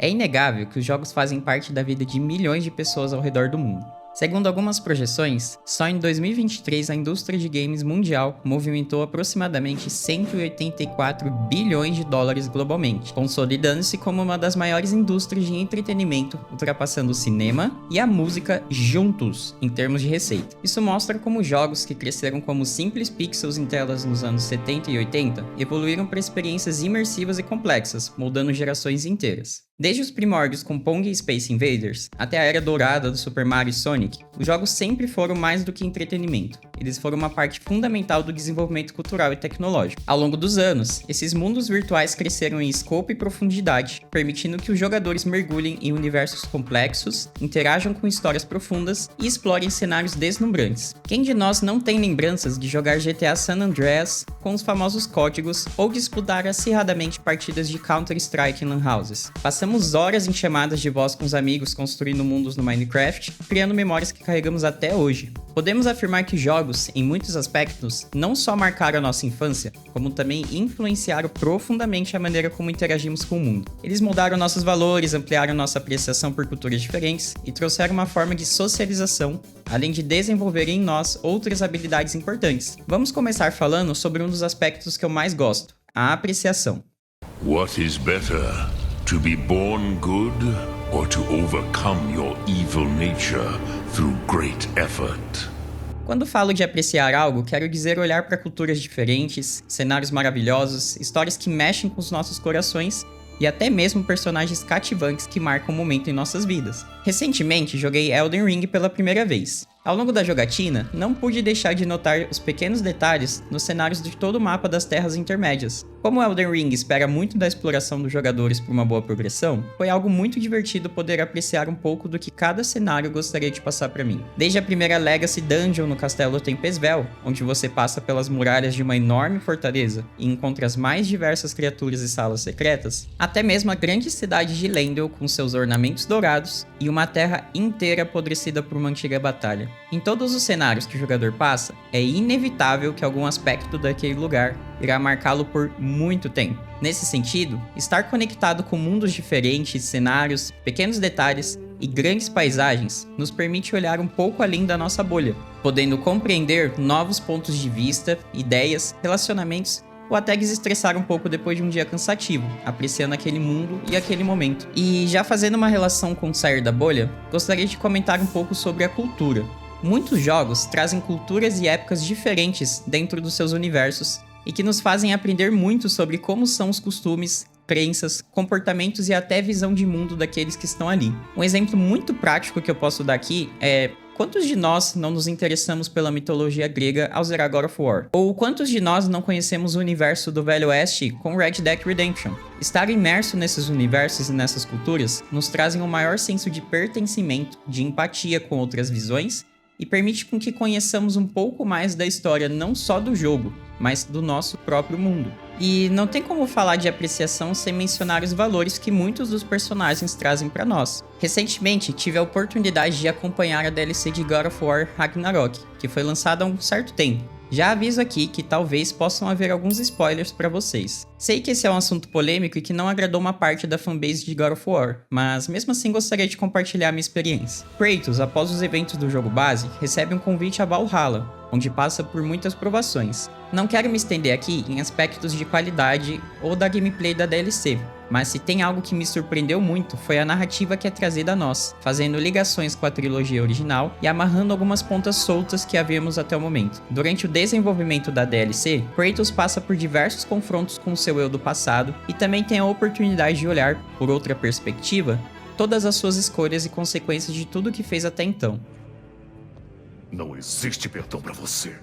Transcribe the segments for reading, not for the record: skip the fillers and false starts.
É inegável que os jogos fazem parte da vida de milhões de pessoas ao redor do mundo. Segundo algumas projeções, só em 2023 a indústria de games mundial movimentou aproximadamente 184 bilhões de dólares globalmente, consolidando-se como uma das maiores indústrias de entretenimento, ultrapassando o cinema e a música juntos em termos de receita. Isso mostra como jogos que cresceram como simples pixels em telas nos anos 70 e 80 evoluíram para experiências imersivas e complexas, moldando gerações inteiras. Desde os primórdios com Pong e Space Invaders, até a era dourada do Super Mario e Sonic, os jogos sempre foram mais do que entretenimento. Eles foram uma parte fundamental do desenvolvimento cultural e tecnológico. Ao longo dos anos, esses mundos virtuais cresceram em escopo e profundidade, permitindo que os jogadores mergulhem em universos complexos, interajam com histórias profundas e explorem cenários deslumbrantes. Quem de nós não tem lembranças de jogar GTA San Andreas com os famosos códigos ou disputar acirradamente partidas de Counter-Strike em lan houses? Passamos horas em chamadas de voz com os amigos construindo mundos no Minecraft, criando memórias que carregamos até hoje. Podemos afirmar que jogos, em muitos aspectos, não só marcaram a nossa infância, como também influenciaram profundamente a maneira como interagimos com o mundo. Eles moldaram nossos valores, ampliaram nossa apreciação por culturas diferentes e trouxeram uma forma de socialização, além de desenvolver em nós outras habilidades importantes. Vamos começar falando sobre um dos aspectos que eu mais gosto, a apreciação. What is better, to be born good or to overcome your evil nature through great effort? Quando falo de apreciar algo, quero dizer olhar para culturas diferentes, cenários maravilhosos, histórias que mexem com os nossos corações e até mesmo personagens cativantes que marcam um momento em nossas vidas. Recentemente, joguei Elden Ring pela primeira vez. Ao longo da jogatina, não pude deixar de notar os pequenos detalhes nos cenários de todo o mapa das Terras Intermédias. Como Elden Ring espera muito da exploração dos jogadores por uma boa progressão, foi algo muito divertido poder apreciar um pouco do que cada cenário gostaria de passar para mim. Desde a primeira Legacy Dungeon no Castelo Tempestvel, onde você passa pelas muralhas de uma enorme fortaleza e encontra as mais diversas criaturas e salas secretas, até mesmo a grande cidade de Lendel com seus ornamentos dourados e uma terra inteira apodrecida por uma antiga batalha. Em todos os cenários que o jogador passa, é inevitável que algum aspecto daquele lugar irá marcá-lo por muito tempo. Nesse sentido, estar conectado com mundos diferentes, cenários, pequenos detalhes e grandes paisagens nos permite olhar um pouco além da nossa bolha, podendo compreender novos pontos de vista, ideias, relacionamentos ou até desestressar um pouco depois de um dia cansativo, apreciando aquele mundo e aquele momento. E já fazendo uma relação com sair da bolha, gostaria de comentar um pouco sobre a cultura. Muitos jogos trazem culturas e épocas diferentes dentro dos seus universos e que nos fazem aprender muito sobre como são os costumes, crenças, comportamentos e até visão de mundo daqueles que estão ali. Um exemplo muito prático que eu posso dar aqui é: quantos de nós não nos interessamos pela mitologia grega ao zerar God of War? Ou quantos de nós não conhecemos o universo do Velho Oeste com Red Dead Redemption? Estar imerso nesses universos e nessas culturas nos trazem um maior senso de pertencimento, de empatia com outras visões e permite com que conheçamos um pouco mais da história não só do jogo, mas do nosso próprio mundo. E não tem como falar de apreciação sem mencionar os valores que muitos dos personagens trazem para nós. Recentemente, tive a oportunidade de acompanhar a DLC de God of War Ragnarok, que foi lançada há um certo tempo. Já aviso aqui que talvez possam haver alguns spoilers para vocês. Sei que esse é um assunto polêmico e que não agradou uma parte da fanbase de God of War, mas mesmo assim gostaria de compartilhar minha experiência. Kratos, após os eventos do jogo base, recebe um convite a Valhalla, onde passa por muitas provações. Não quero me estender aqui em aspectos de qualidade ou da gameplay da DLC, mas se tem algo que me surpreendeu muito foi a narrativa que é trazida a nós, fazendo ligações com a trilogia original e amarrando algumas pontas soltas que havíamos até o momento. Durante o desenvolvimento da DLC, Kratos passa por diversos confrontos com o seu eu do passado e também tem a oportunidade de olhar, por outra perspectiva, todas as suas escolhas e consequências de tudo que fez até então. Não existe perdão pra você.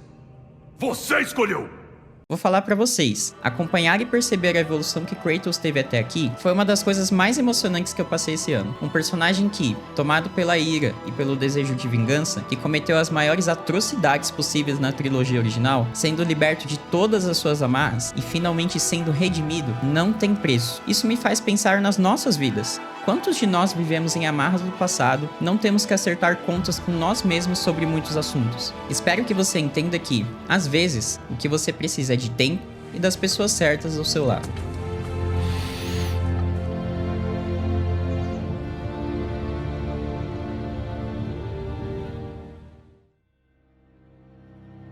Você escolheu! Vou falar pra vocês, acompanhar e perceber a evolução que Kratos teve até aqui foi uma das coisas mais emocionantes que eu passei esse ano. Um personagem que, tomado pela ira e pelo desejo de vingança, que cometeu as maiores atrocidades possíveis na trilogia original, sendo liberto de todas as suas amarras e finalmente sendo redimido, não tem preço. Isso me faz pensar nas nossas vidas. Quantos de nós vivemos em amarras do passado, não temos que acertar contas com nós mesmos sobre muitos assuntos? Espero que você entenda que, às vezes, o que você precisa é de tempo e das pessoas certas ao seu lado.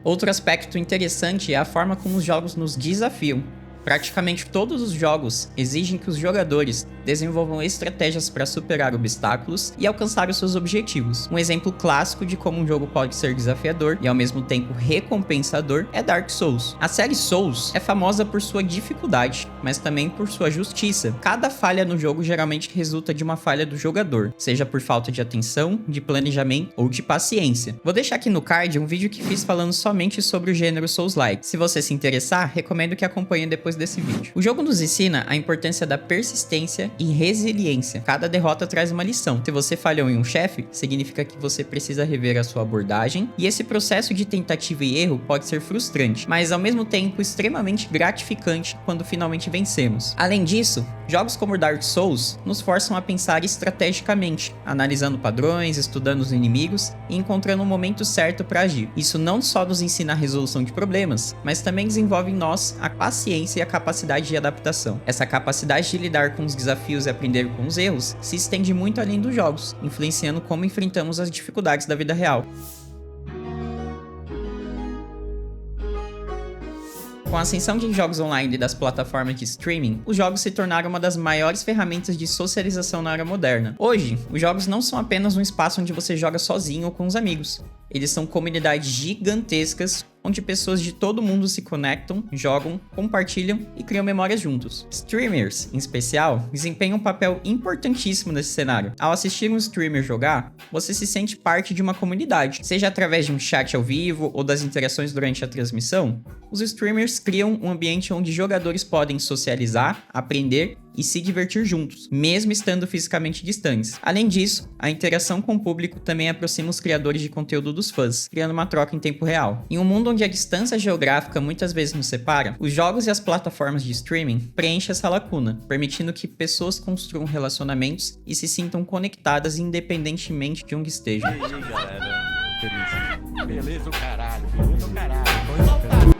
Outro aspecto interessante é a forma como os jogos nos desafiam. Praticamente todos os jogos exigem que os jogadores desenvolvam estratégias para superar obstáculos e alcançar os seus objetivos. Um exemplo clássico de como um jogo pode ser desafiador e ao mesmo tempo recompensador é Dark Souls. A série Souls é famosa por sua dificuldade, mas também por sua justiça. Cada falha no jogo geralmente resulta de uma falha do jogador, seja por falta de atenção, de planejamento ou de paciência. Vou deixar aqui no card um vídeo que fiz falando somente sobre o gênero Souls-like. Se você se interessar, recomendo que acompanhe depois desse vídeo. O jogo nos ensina a importância da persistência e resiliência. Cada derrota traz uma lição. Se você falhou em um chefe, significa que você precisa rever a sua abordagem, e esse processo de tentativa e erro pode ser frustrante, mas ao mesmo tempo extremamente gratificante quando finalmente vencemos. Além disso, jogos como Dark Souls nos forçam a pensar estrategicamente, analisando padrões, estudando os inimigos e encontrando o momento certo para agir. Isso não só nos ensina a resolução de problemas, mas também desenvolve em nós a paciência e a capacidade de adaptação. Essa capacidade de lidar com os desafios e aprender com os erros se estende muito além dos jogos, influenciando como enfrentamos as dificuldades da vida real. Com a ascensão de jogos online e das plataformas de streaming, os jogos se tornaram uma das maiores ferramentas de socialização na era moderna. Hoje, os jogos não são apenas um espaço onde você joga sozinho ou com os amigos. Eles são comunidades gigantescas onde pessoas de todo mundo se conectam, jogam, compartilham e criam memórias juntos. Streamers, em especial, desempenham um papel importantíssimo nesse cenário. Ao assistir um streamer jogar, você se sente parte de uma comunidade, seja através de um chat ao vivo ou das interações durante a transmissão. Os streamers criam um ambiente onde jogadores podem socializar, aprender e se divertir juntos, mesmo estando fisicamente distantes. Além disso, a interação com o público também aproxima os criadores de conteúdo dos fãs, criando uma troca em tempo real. Em um mundo onde a distância geográfica muitas vezes nos separa, os jogos e as plataformas de streaming preenchem essa lacuna, permitindo que pessoas construam relacionamentos e se sintam conectadas independentemente de onde estejam. E aí, galera? Beleza, o caralho, beleza, o caralho.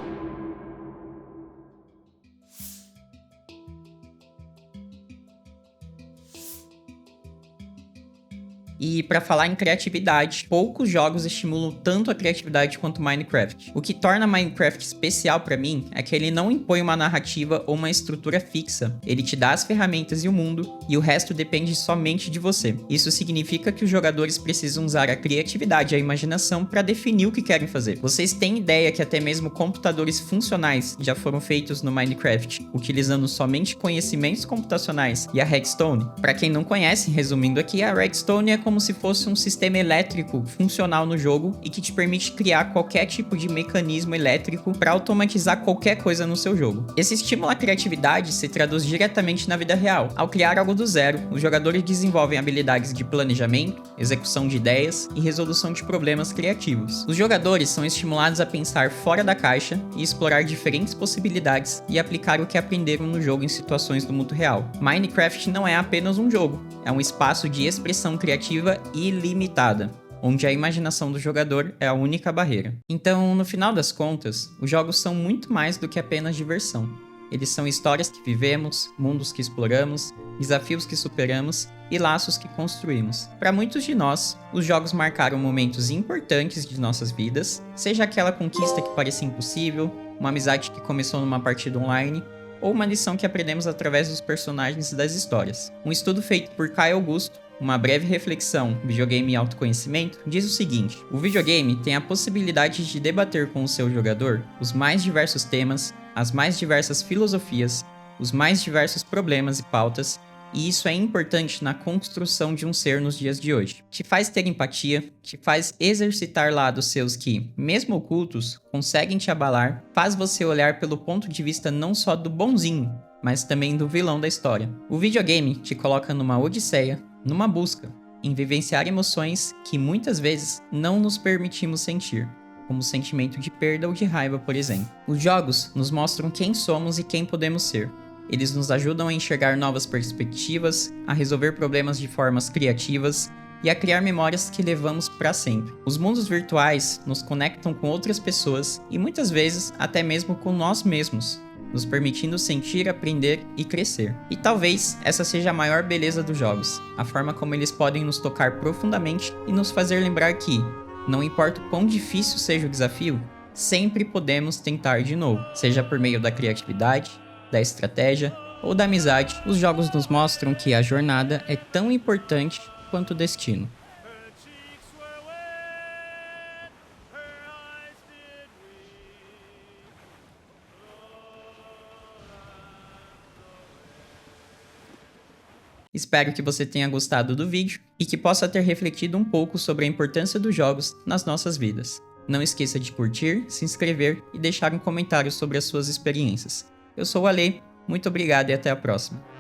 E para falar em criatividade, poucos jogos estimulam tanto a criatividade quanto Minecraft. O que torna Minecraft especial para mim é que ele não impõe uma narrativa ou uma estrutura fixa. Ele te dá as ferramentas e o mundo, e o resto depende somente de você. Isso significa que os jogadores precisam usar a criatividade e a imaginação para definir o que querem fazer. Vocês têm ideia que até mesmo computadores funcionais já foram feitos no Minecraft, utilizando somente conhecimentos computacionais e a Redstone? Para quem não conhece, resumindo aqui, a Redstone é como se fosse um sistema elétrico funcional no jogo e que te permite criar qualquer tipo de mecanismo elétrico para automatizar qualquer coisa no seu jogo. Esse estímulo à criatividade se traduz diretamente na vida real. Ao criar algo do zero, os jogadores desenvolvem habilidades de planejamento, execução de ideias e resolução de problemas criativos. Os jogadores são estimulados a pensar fora da caixa e explorar diferentes possibilidades e aplicar o que aprenderam no jogo em situações do mundo real. Minecraft não é apenas um jogo, é um espaço de expressão criativa ilimitada, onde a imaginação do jogador é a única barreira. Então, no final das contas, os jogos são muito mais do que apenas diversão. Eles são histórias que vivemos, mundos que exploramos, desafios que superamos e laços que construímos. Para muitos de nós, os jogos marcaram momentos importantes de nossas vidas, seja aquela conquista que parecia impossível, uma amizade que começou numa partida online, ou uma lição que aprendemos através dos personagens das histórias. Um estudo feito por Caio Augusto, Uma Breve Reflexão, Videogame e Autoconhecimento, diz o seguinte: o videogame tem a possibilidade de debater com o seu jogador os mais diversos temas, as mais diversas filosofias, os mais diversos problemas e pautas, e isso é importante na construção de um ser nos dias de hoje. Te faz ter empatia, te faz exercitar lados seus que, mesmo ocultos, conseguem te abalar, faz você olhar pelo ponto de vista não só do bonzinho, mas também do vilão da história. O videogame te coloca numa odisseia, numa busca, em vivenciar emoções que muitas vezes não nos permitimos sentir, como o sentimento de perda ou de raiva, por exemplo. Os jogos nos mostram quem somos e quem podemos ser. Eles nos ajudam a enxergar novas perspectivas, a resolver problemas de formas criativas e a criar memórias que levamos para sempre. Os mundos virtuais nos conectam com outras pessoas e muitas vezes até mesmo com nós mesmos, nos permitindo sentir, aprender e crescer. E talvez essa seja a maior beleza dos jogos, a forma como eles podem nos tocar profundamente e nos fazer lembrar que, não importa o quão difícil seja o desafio, sempre podemos tentar de novo, seja por meio da criatividade, da estratégia ou da amizade. Os jogos nos mostram que a jornada é tão importante quanto o destino. Espero que você tenha gostado do vídeo e que possa ter refletido um pouco sobre a importância dos jogos nas nossas vidas. Não esqueça de curtir, se inscrever e deixar um comentário sobre as suas experiências. Eu sou o Ale, muito obrigado e até a próxima.